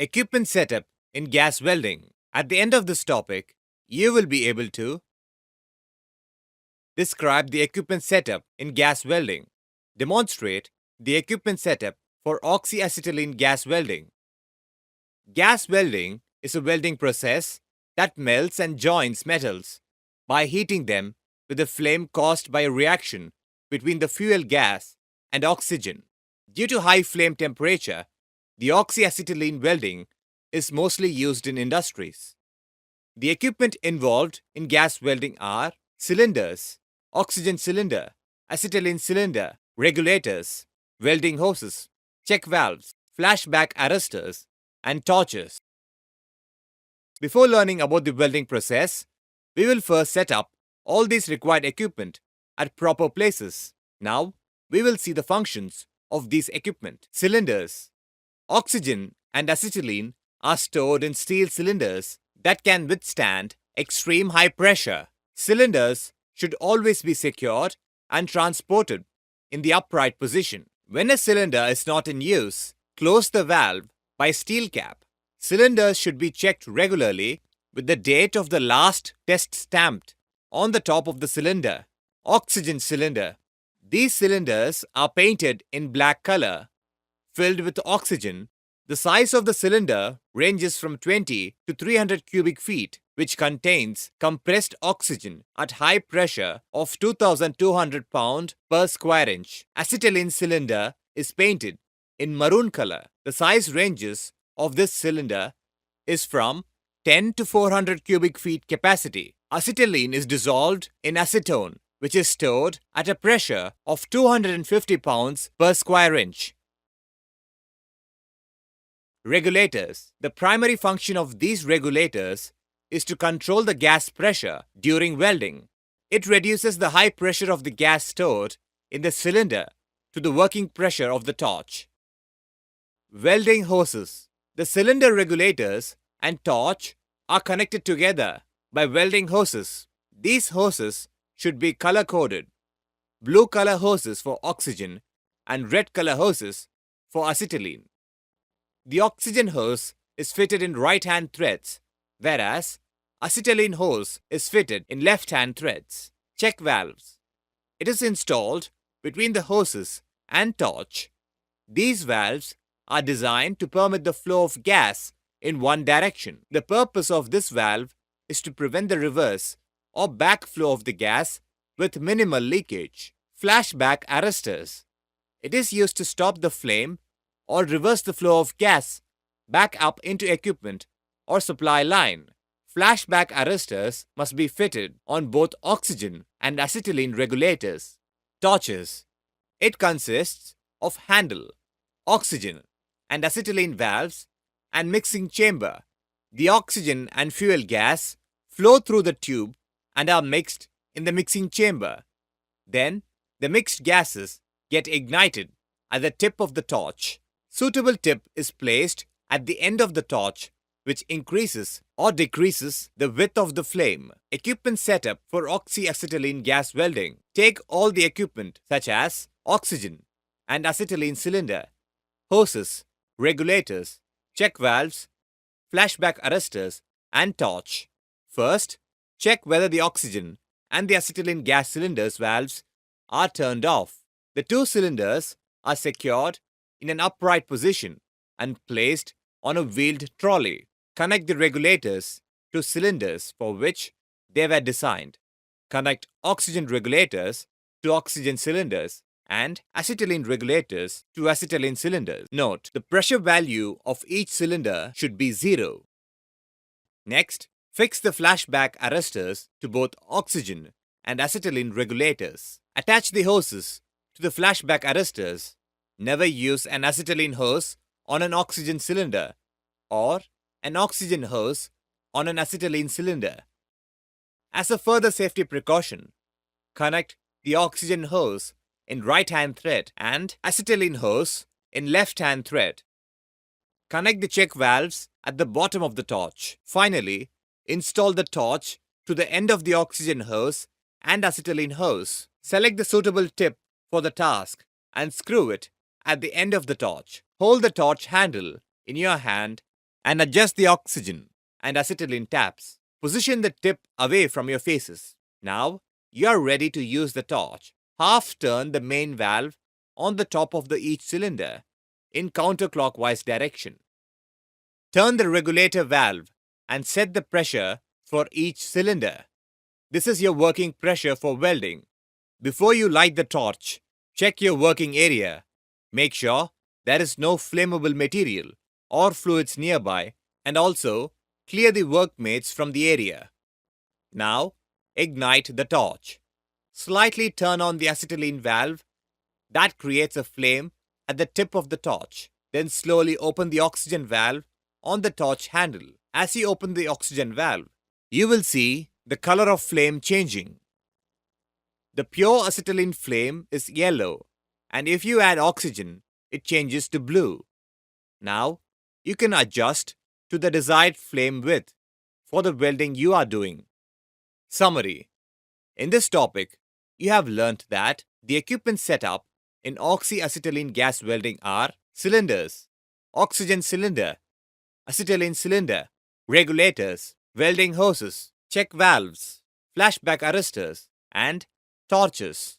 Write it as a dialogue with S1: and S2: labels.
S1: Equipment setup in gas welding. At the end of this topic, you will be able to describe the equipment setup in gas welding, demonstrate the equipment setup for oxyacetylene gas welding. Gas welding is a welding process that melts and joins metals by heating them with a flame caused by a reaction between the fuel gas and oxygen. Due to high flame temperature, the oxyacetylene welding is mostly used in industries. The equipment involved in gas welding are cylinders, oxygen cylinder, acetylene cylinder, regulators, welding hoses, check valves, flashback arresters, and torches. Before learning about the welding process, we will first set up all these required equipment at proper places. Now, we will see the functions of these equipment. Cylinders. Oxygen and acetylene are stored in steel cylinders that can withstand extreme high pressure. Cylinders should always be secured and transported in the upright position. When a cylinder is not in use, close the valve by steel cap. Cylinders should be checked regularly with the date of the last test stamped on the top of the cylinder. Oxygen cylinder. These cylinders are painted in black color, filled with oxygen. The size of the cylinder ranges from 20 to 300 cubic feet, which contains compressed oxygen at high pressure of 2,200 pound per square inch. Acetylene cylinder is painted in maroon color. The size ranges of this cylinder is from 10 to 400 cubic feet capacity. Acetylene is dissolved in acetone, which is stored at a pressure of 250 pounds per square inch. Regulators. The primary function of these regulators is to control the gas pressure during welding. It reduces the high pressure of the gas stored in the cylinder to the working pressure of the torch. Welding hoses. The cylinder regulators and torch are connected together by welding hoses. These hoses should be color-coded. Blue color hoses for oxygen and red color hoses for acetylene. The oxygen hose is fitted in right-hand threads, whereas acetylene hose is fitted in left-hand threads. Check valves. It is installed between the hoses and torch. These valves are designed to permit the flow of gas in one direction. The purpose of this valve is to prevent the reverse or backflow of the gas with minimal leakage. Flashback arresters. It is used to stop the flame or reverse the flow of gas back up into equipment or supply line. Flashback arresters must be fitted on both oxygen and acetylene regulators. Torches. It consists of handle, oxygen and acetylene valves and mixing chamber. The oxygen and fuel gas flow through the tube and are mixed in the mixing chamber. Then, the mixed gases get ignited at the tip of the torch. Suitable tip is placed at the end of the torch, which increases or decreases the width of the flame. Equipment setup for oxyacetylene gas welding. Take all the equipment such as oxygen and acetylene cylinder, hoses, regulators, check valves, flashback arresters, and torch. First, check whether the oxygen and the acetylene gas cylinders valves are turned off. The two cylinders are secured in an upright position and placed on a wheeled trolley. Connect the regulators to cylinders for which they were designed. Connect oxygen regulators to oxygen cylinders and acetylene regulators to acetylene cylinders. Note, the pressure value of each cylinder should be 0. Next, fix the flashback arresters to both oxygen and acetylene regulators. Attach the hoses to the flashback arresters. Never use an acetylene hose on an oxygen cylinder or an oxygen hose on an acetylene cylinder. As a further safety precaution, connect the oxygen hose in right-hand thread and acetylene hose in left-hand thread. Connect the check valves at the bottom of the torch. Finally, install the torch to the end of the oxygen hose and acetylene hose. Select the suitable tip for the task and screw it at the end of the torch. Hold the torch handle in your hand and adjust the oxygen and acetylene taps. Position the tip away from your faces. Now, you are ready to use the torch. Half turn the main valve on the top of each cylinder in counterclockwise direction. Turn the regulator valve and set the pressure for each cylinder. This is your working pressure for welding. Before you light the torch, check your working area. Make sure there is no flammable material or fluids nearby, and also clear the workmates from the area. Now, ignite the torch. Slightly turn on the acetylene valve. That creates a flame at the tip of the torch. Then slowly open the oxygen valve on the torch handle. As you open the oxygen valve, you will see the color of flame changing. The pure acetylene flame is yellow, and if you add oxygen, it changes to blue. Now, you can adjust to the desired flame width for the welding you are doing. Summary. In this topic, you have learnt that the equipment setup in oxyacetylene gas welding are cylinders, oxygen cylinder, acetylene cylinder, regulators, welding hoses, check valves, flashback arresters, and torches.